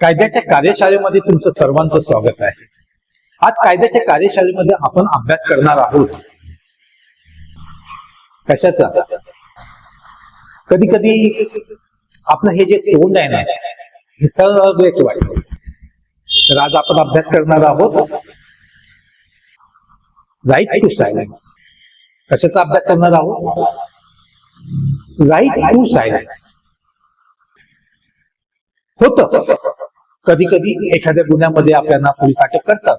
कायद्याच्या कार्यशाळेमध्ये तुमचं सर्वांचं स्वागत आहे। आज कायद्याच्या कार्यशाळेमध्ये आपण अभ्यास करणार आहोत कशाचा। कधी कधी आपलं हे जे तोंड आहे ना हे सगळ्याचे वाटतं। तर आज आपण अभ्यास करणार आहोत राईट टू सायलेन्स। कशाचा अभ्यास करणार आहोत? Right to silence. होतं कधी कधी एखाद्या गुन्ह्यामध्ये आपल्याला पोलीस अटक करतात।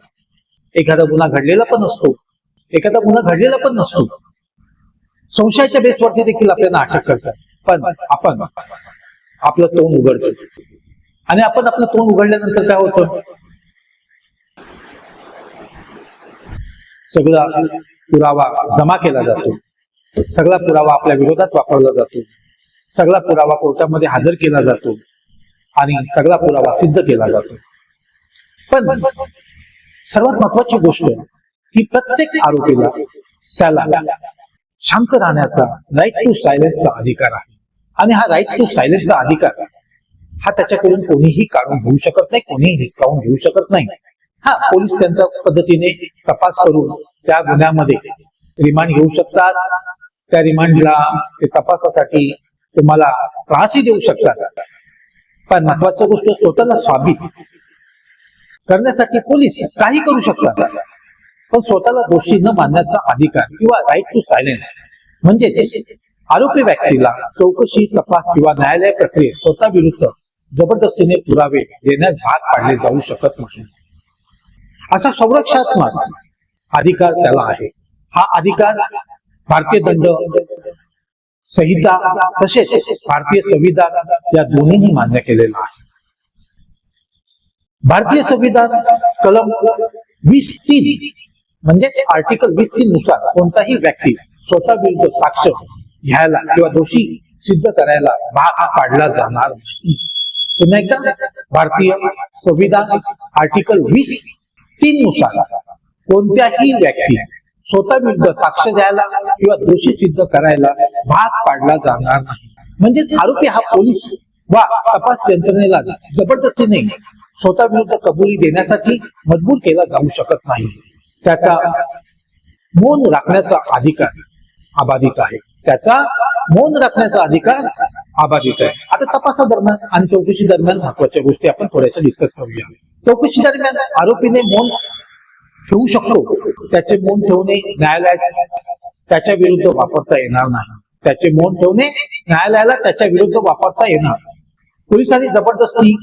एखादा गुन्हा घडलेला पण असतो, एखादा गुन्हा घडलेला पण नसतो। संशयाच्या बेसवरती देखील आपल्याला अटक करतात। पण आपण आपलं तोंड उघडतो आणि आपण आपलं तोंड उघडल्यानंतर काय होतं? सगळा पुरावा जमा केला जातो, सगळा पुरावा आपल्या विरोधात वापरला जातो, सगळा पुरावा कोर्टामध्ये हजर केला जातो आणि सगळा पुरावा सिद्ध केला जातो। पण सर्वात महत्वाची गोष्ट की प्रत्येक आरोपीला त्याला शांत राहण्याचा राईट टू सायलेन्सचा अधिकार आहे। आणि हा राईट टू सायलेन्सचा अधिकार हा त्याच्याकडून कोणीही काढून घेऊ शकत नाही, कोणीही हिसकावून घेऊ शकत नाही। हा पोलीस त्यांच्या पद्धतीने तपास करून त्या गुन्ह्यामध्ये रिमांड घेऊ शकतात। त्या रिमांडला ते तपासासाठी तुम्हाला त्रासही देऊ शकतात। पण महत्वाची गोष्ट स्वतःला साबित करण्यासाठी पोलीस काही करू शकतात, पण स्वतःला दोषी न मानण्याचा अधिकार किंवा राईट टू सायलेन्स म्हणजे आरोपी व्यक्तीला चौकशी, तपास किंवा न्यायालय प्रक्रियेत स्वतः विरुद्ध जबरदस्तीने पुरावे देण्यास भाग पाडले जाऊ शकत नाही, असा संरक्षणात्मक अधिकार त्याला आहे। हा अधिकार भारतीय दंड संहिता तसेच भारतीय संविधान या दोन्हींनी मान्य केलेला आहे। भारतीय संविधान कलम 20(3) म्हणजे आर्टिकल 20(3) नुसार कोणताही व्यक्ती स्वतः विरुद्ध साक्ष घ्यायला किंवा दोषी सिद्ध करायला भाग पाडला जाणार नाही। पुन्हा एकदा भारतीय संविधान आर्टिकल 20(3) नुसार कोणत्याही व्यक्ती स्वतः विरुद्ध साक्ष द्यायला किंवा दोषी सिद्ध करायला भाग पाडला जाणार नाही। म्हणजे आरोपी हा पोलीस वा तपास यंत्रणेला जबरदस्तीने स्वतः विरुद्ध कबुली देण्यासाठी मजबूर केला जाऊ शकत नाही। त्याचा मौन राखण्याचा अधिकार अबाधित आहे। त्याचा मौन राखण्याचा अधिकार अबाधित आहे। आता तपासादरम्यान आणि चौकशी दरम्यान महत्वाच्या गोष्टी आपण थोड्याशा डिस्कस करूया। चौकशी दरम्यान आरोपीने मौन ठेवू शकतो। त्याचे मौन ठेवणे न्यायालयात त्याच्या विरुद्ध वापरता येणार नाही। त्याचे मौन ठेवणे न्यायालयाला त्याच्या विरुद्ध वापरता येणार। पोलिसांनी जबरदस्ती